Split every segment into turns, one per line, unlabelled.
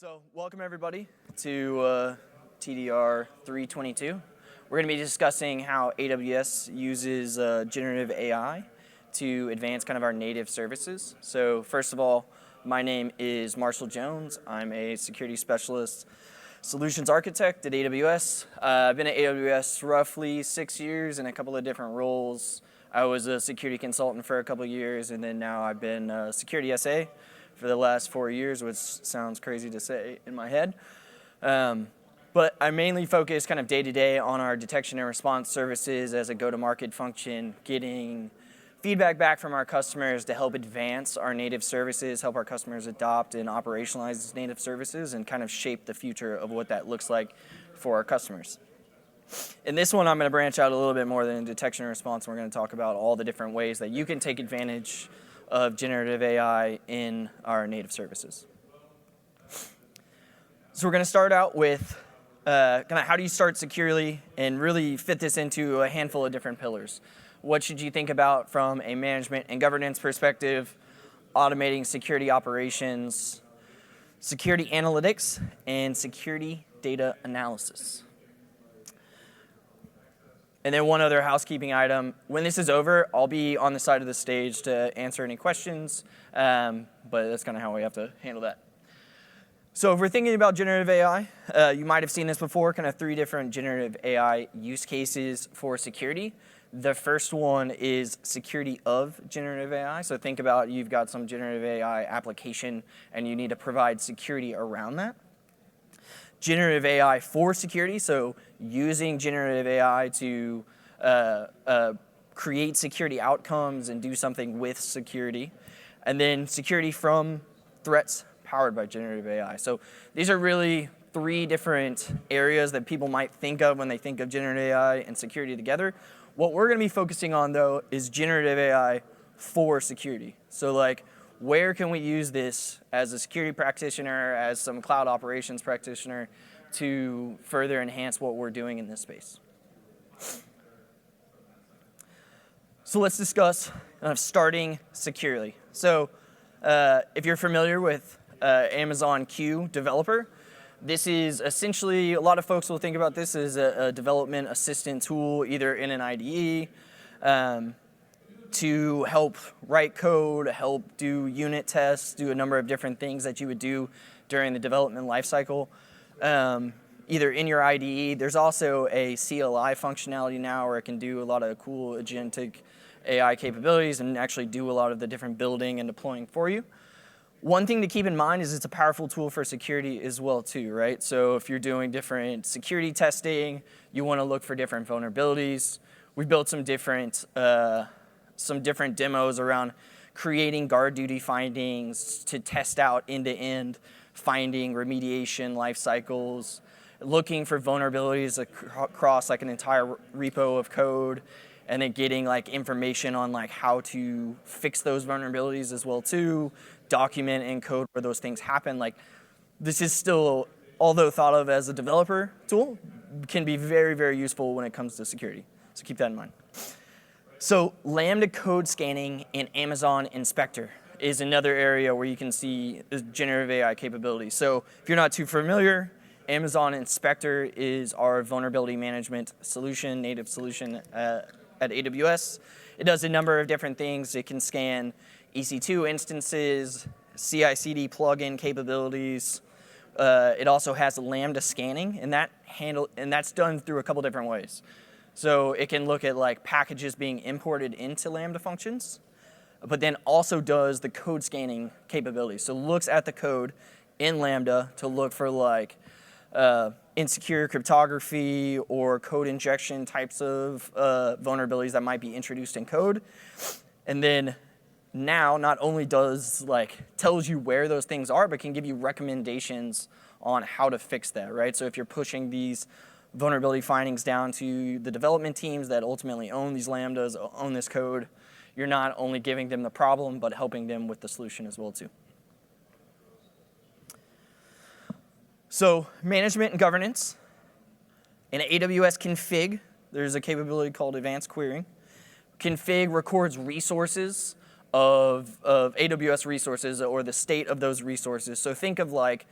So welcome everybody to TDR322. We're going to be discussing how AWS uses generative AI to advance kind of our native services. So first of all, my name is Marshall Jones. I'm a security specialist solutions architect at AWS. I've been at AWS roughly 6 years in a couple of different roles. I was a security consultant for a couple of years, and then now I've been a security SA for the last 4 years, which sounds crazy to say in my head. But I mainly focus kind of day-to-day on our detection and response services as a go-to-market function, getting feedback back from our customers to help advance our native services, help our customers adopt and operationalize these native services, and kind of shape the future of what that looks like for our customers. In this one, I'm going to branch out a little bit more than detection and response. We're going to talk about all the different ways that you can take advantage of generative AI in our native services. So we're going to start out with kind of how do you start securely and really fit this into a handful of different pillars. What should you think about from a management and governance perspective, automating security operations, security analytics, and security data analysis. And then one other housekeeping item. When this is over, I'll be on the side of the stage to answer any questions, but that's kind of how we have to handle that. So if we're thinking about generative AI, you might have seen this before, kind of 3 different generative AI use cases for security. The first one is security of generative AI. So think about you've got some generative AI application and you need to provide security around that. Generative AI for security, so using generative AI to create security outcomes and do something with security. And then security from threats powered by generative AI. So these are really 3 different areas that people might think of when they think of generative AI and security together. What we're going to be focusing on, though, is generative AI for security. So like, where can we use this as a security practitioner, as some cloud operations practitioner, to further enhance what we're doing in this space? So let's discuss starting securely. So if you're familiar with Amazon Q Developer, this is essentially, a lot of folks will think about this as a development assistant tool, either in an IDE, to help write code, help do unit tests, do a number of different things that you would do during the development lifecycle, either in your IDE. There's also a CLI functionality now where it can do a lot of cool agentic AI capabilities and actually do a lot of the different building and deploying for you. One thing to keep in mind is it's a powerful tool for security as well too, right? So if you're doing different security testing, you want to look for different vulnerabilities. We built some different demos around creating guard duty findings to test out end-to-end finding remediation life cycles, looking for vulnerabilities across like an entire repo of code, and then getting like information on like how to fix those vulnerabilities as well too, document and code where those things happen. Like, this is still, although thought of as a developer tool, can be very, very useful when it comes to security. So keep that in mind. So Lambda code scanning in Amazon Inspector is another area where you can see generative AI capabilities. So if you're not too familiar, Amazon Inspector is our vulnerability management solution, native solution at AWS. It does a number of different things. It can scan EC2 instances, CI/CD plugin capabilities. It also has Lambda scanning, and that's done through a couple different ways. So it can look at like packages being imported into Lambda functions, but then also does the code scanning capability. So looks at the code in Lambda to look for like insecure cryptography or code injection types of vulnerabilities that might be introduced in code. And then now not only tells you where those things are, but can give you recommendations on how to fix that, right? So if you're pushing these vulnerability findings down to the development teams that ultimately own these Lambdas, own this code, you're not only giving them the problem, but helping them with the solution as well too. So management and governance. In AWS config, there's a capability called advanced querying. Config records resources of AWS resources or the state of those resources. So think of like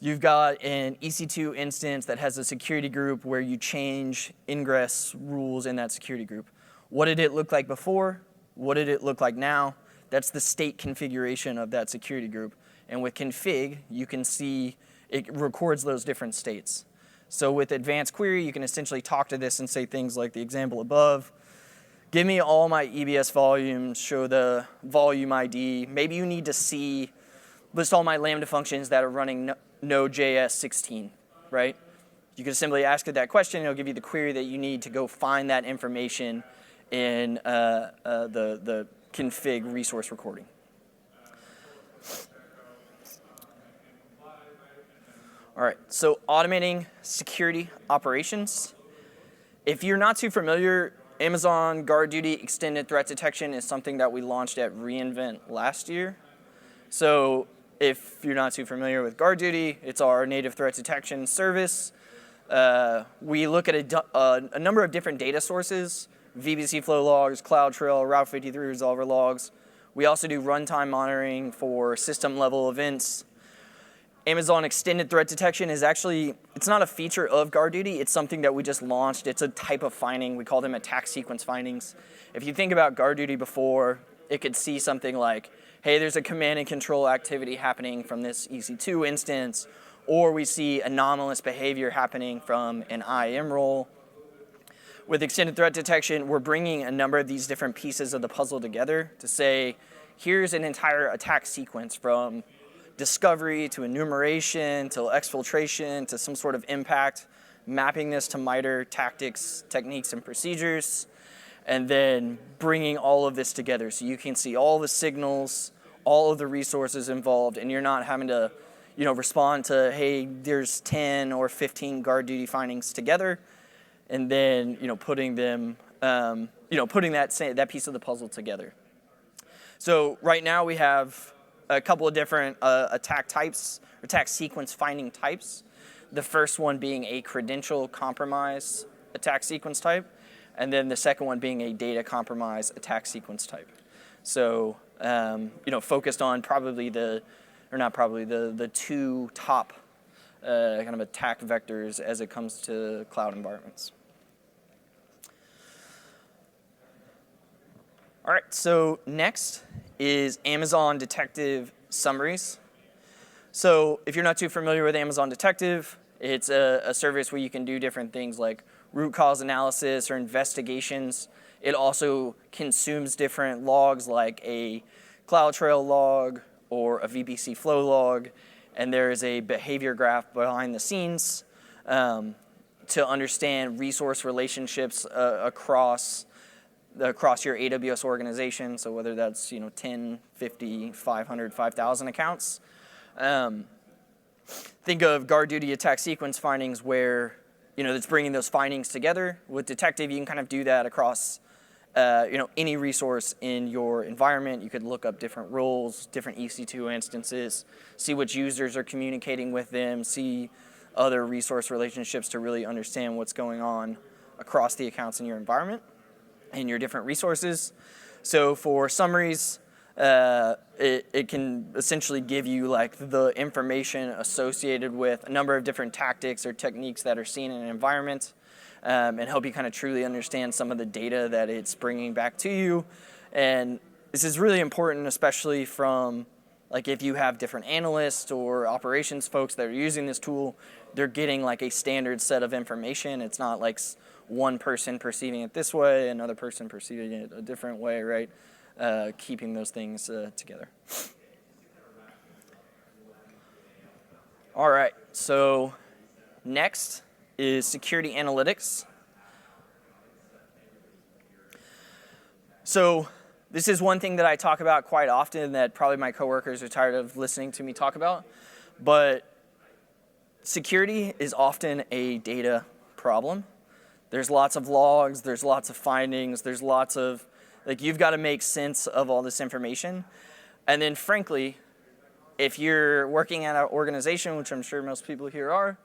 You've got an EC2 instance that has a security group where you change ingress rules in that security group. What did it look like before? What did it look like now? That's the state configuration of that security group. And with config, you can see it records those different states. So with advanced query, you can essentially talk to this and say things like the example above. Give me all my EBS volumes, show the volume ID. Maybe you need to see, list all my Lambda functions that are running Node.js 16, right? You can simply ask it that question, and it'll give you the query that you need to go find that information in the config resource recording. All right, so automating security operations. If you're not too familiar, Amazon GuardDuty Extended Threat Detection is something that we launched at reInvent last year. So if you're not too familiar with GuardDuty, it's our native threat detection service. We look at a number of different data sources, VPC flow logs, CloudTrail, Route 53 resolver logs. We also do runtime monitoring for system level events. Amazon Extended Threat Detection is actually, it's not a feature of GuardDuty, it's something that we just launched. It's a type of finding, we call them attack sequence findings. If you think about GuardDuty before, it could see something like, hey, there's a command and control activity happening from this EC2 instance, or we see anomalous behavior happening from an IAM role. With Extended Threat Detection, we're bringing a number of these different pieces of the puzzle together to say, here's an entire attack sequence from discovery to enumeration to exfiltration to some sort of impact, mapping this to MITRE tactics, techniques, and procedures, and then bringing all of this together so you can see all the signals, all of the resources involved, and you're not having to respond to, hey, there's 10 or 15 GuardDuty findings together, and then putting them, putting that piece of the puzzle together. So right now we have a couple of different attack types, attack sequence finding types. The first one being a credential compromise attack sequence type, and then the second one being a data compromise attack sequence type. So, focused on the two top kind of attack vectors as it comes to cloud environments. All right, so next is Amazon Detective summaries. So if you're not too familiar with Amazon Detective, it's a service where you can do different things like root cause analysis or investigations. It also consumes different logs like a CloudTrail log or a VPC flow log, and there is a behavior graph behind the scenes to understand resource relationships across your AWS organization, so whether that's 10, 50, 500, 5,000 accounts. Think of GuardDuty attack sequence findings where it's bringing those findings together. With Detective, you can kind of do that across any resource in your environment. You could look up different roles, different EC2 instances, see which users are communicating with them, see other resource relationships to really understand what's going on across the accounts in your environment and your different resources. So for summaries, it can essentially give you like the information associated with a number of different tactics or techniques that are seen in an environment, and help you kind of truly understand some of the data that it's bringing back to you. And this is really important, especially from like if you have different analysts or operations folks that are using this tool, they're getting like a standard set of information. It's not like one person perceiving it this way, another person perceiving it a different way, right? Keeping those things together. All right, so next is security analytics. So this is one thing that I talk about quite often that probably my coworkers are tired of listening to me talk about, but security is often a data problem. There's lots of logs, there's lots of findings, there's lots of, you've got to make sense of all this information. And then frankly, if you're working at an organization, which I'm sure most people here are,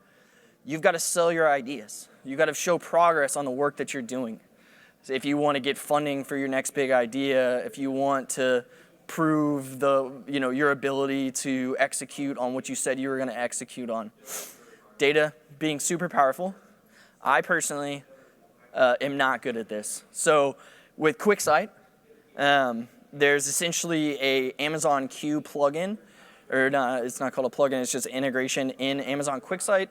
you've got to sell your ideas. You've got to show progress on the work that you're doing. So if you want to get funding for your next big idea, if you want to prove your ability to execute on what you said you were going to execute on. Data being super powerful. I personally am not good at this. So with QuickSight, there's essentially a Amazon Q plugin, or not, it's not called a plugin, it's just integration in Amazon QuickSight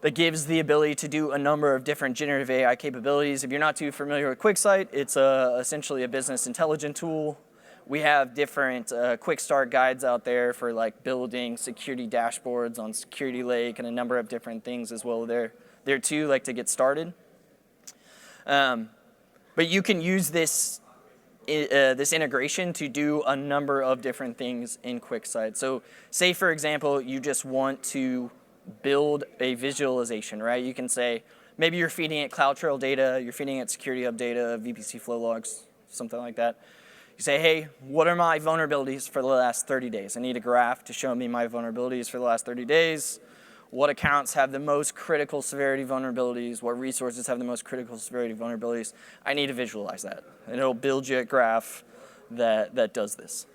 that gives the ability to do a number of different generative AI capabilities. If you're not too familiar with QuickSight, it's essentially a business intelligence tool. We have different quick start guides out there for like building security dashboards on Security Lake and a number of different things as well there too, like to get started. But you can use this integration to do a number of different things in QuickSight. So say, for example, you just want to build a visualization, right? You can say, maybe you're feeding it CloudTrail data, you're feeding it Security Hub data, VPC flow logs, something like that. You say, hey, what are my vulnerabilities for the last 30 days? I need a graph to show me my vulnerabilities for the last 30 days. What accounts have the most critical severity vulnerabilities? What resources have the most critical severity vulnerabilities? I need to visualize that. And it'll build you a graph that does this.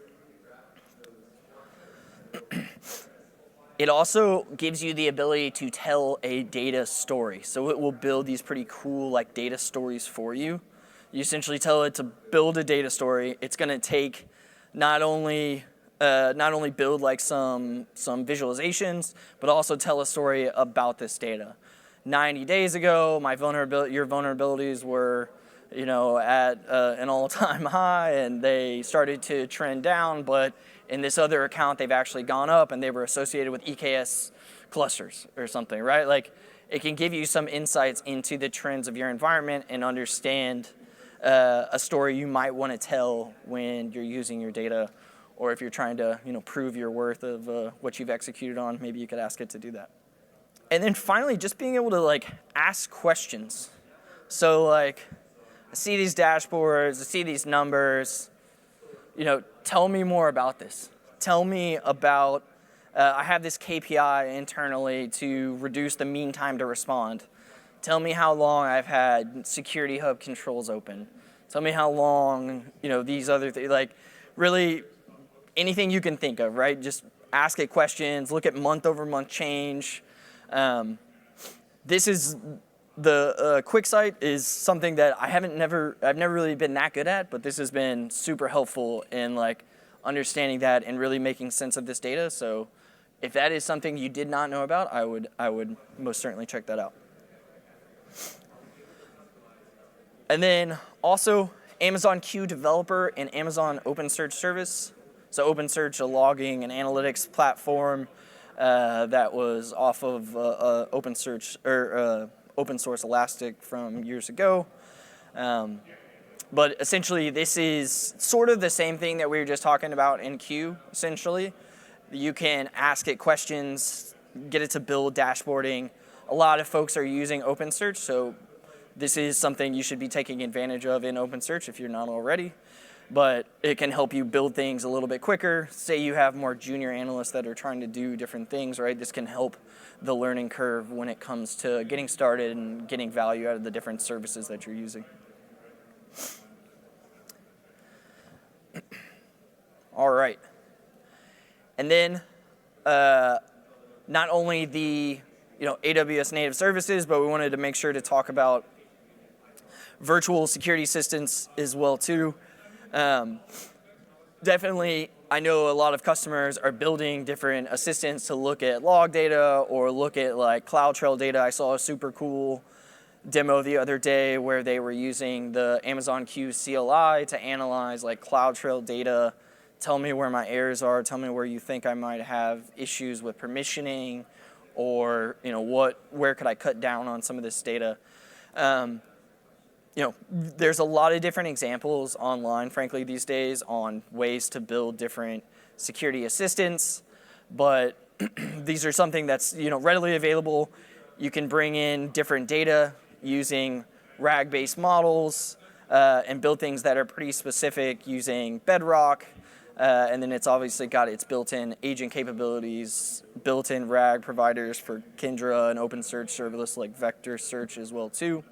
It also gives you the ability to tell a data story. So it will build these pretty cool like data stories for you. You essentially tell it to build a data story. It's going to take not only build like some visualizations, but also tell a story about this data. 90 days ago, your vulnerabilities were, at an all-time high, and they started to trend down. But in this other account, they've actually gone up, and they were associated with EKS clusters or something, right? Like, it can give you some insights into the trends of your environment and understand a story you might want to tell when you're using your data, or if you're trying to, prove your worth of what you've executed on. Maybe you could ask it to do that. And then finally, just being able to like ask questions. So like, I see these dashboards, I see these numbers. Tell me more about this. Tell me about. I have this KPI internally to reduce the mean time to respond. Tell me how long I've had Security Hub controls open. Tell me how long, these other things, like really anything you can think of, right? Just ask it questions, look at month over month change. This is the QuickSight is something that I've never really been that good at, but this has been super helpful in like understanding that and really making sense of this data. So if that is something you did not know about, I would most certainly check that out. And then also Amazon Q Developer and Amazon OpenSearch Service. So OpenSearch, a logging and analytics platform that was off of OpenSearch or open source Elastic from years ago. But essentially, this is sort of the same thing that we were just talking about in Q, essentially. You can ask it questions, get it to build dashboarding. A lot of folks are using OpenSearch, so this is something you should be taking advantage of in OpenSearch if you're not already. But it can help you build things a little bit quicker. Say you have more junior analysts that are trying to do different things, right? This can help the learning curve when it comes to getting started and getting value out of the different services that you're using. All right. And then not only the AWS native services, but we wanted to make sure to talk about virtual security assistants as well too. Definitely, I know a lot of customers are building different assistants to look at log data or look at like CloudTrail data. I saw a super cool demo the other day where they were using the Amazon Q CLI to analyze like CloudTrail data. Tell me where my errors are. Tell me where you think I might have issues with permissioning, or where could I cut down on some of this data. There's a lot of different examples online, frankly, these days on ways to build different security assistants, but these are something that's readily available. You can bring in different data using RAG-based models and build things that are pretty specific using Bedrock, and then it's obviously got its built-in agent capabilities, built-in RAG providers for Kyndra and OpenSearch serverless like vector search as well too.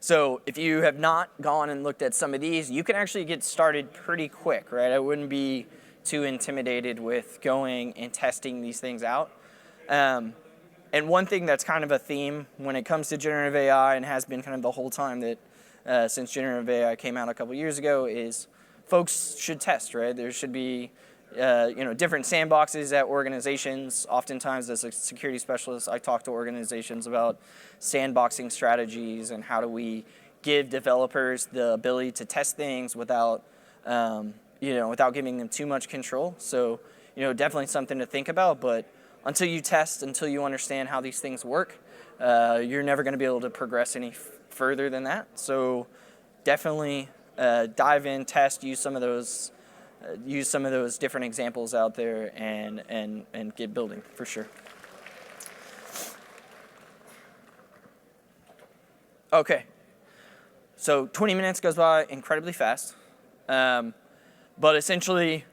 So if you have not gone and looked at some of these, you can actually get started pretty quick, right? I wouldn't be too intimidated with going and testing these things out. And one thing that's kind of a theme when it comes to generative AI, and has been kind of the whole time that since generative AI came out a couple years ago, is folks should test, right? There should be different sandboxes at organizations. Oftentimes, as a security specialist, I talk to organizations about sandboxing strategies and how do we give developers the ability to test things without giving them too much control. So, definitely something to think about. But until you test, until you understand how these things work, you're never going to be able to progress any further than that. So, definitely dive in, test, use some of those different examples out there and get building for sure. Okay, so 20 minutes goes by incredibly fast, but essentially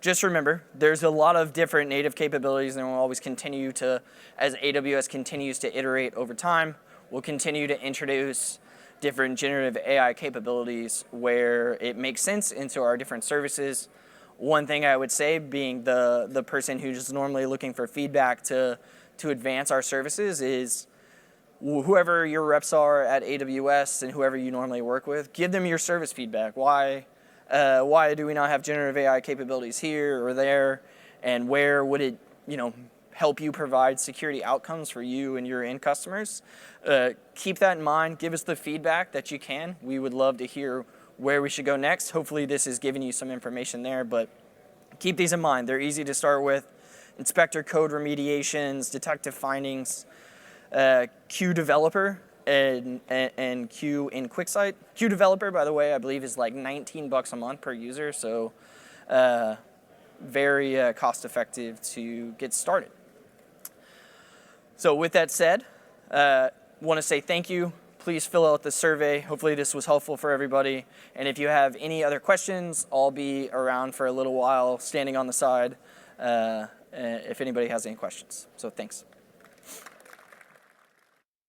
just remember there's a lot of different native capabilities, and we'll always continue to, as AWS continues to iterate over time, we'll continue to introduce different generative AI capabilities where it makes sense into our different services. One thing I would say, being the person who's normally looking for feedback to advance our services, is whoever your reps are at AWS and whoever you normally work with, give them your service feedback. Why do we not have generative AI capabilities here or there, and where would it help you provide security outcomes for you and your end customers? Keep that in mind. Give us the feedback that you can. We would love to hear where we should go next. Hopefully this has given you some information there, but keep these in mind. They're easy to start with. Inspector code remediations, detective findings, Q developer, and Q in QuickSight. Q developer, by the way, I believe is like $19 a month per user, so very cost effective to get started. So with that said, want to say thank you. Please fill out the survey. Hopefully this was helpful for everybody. And if you have any other questions, I'll be around for a little while, standing on the side, if anybody has any questions. So thanks.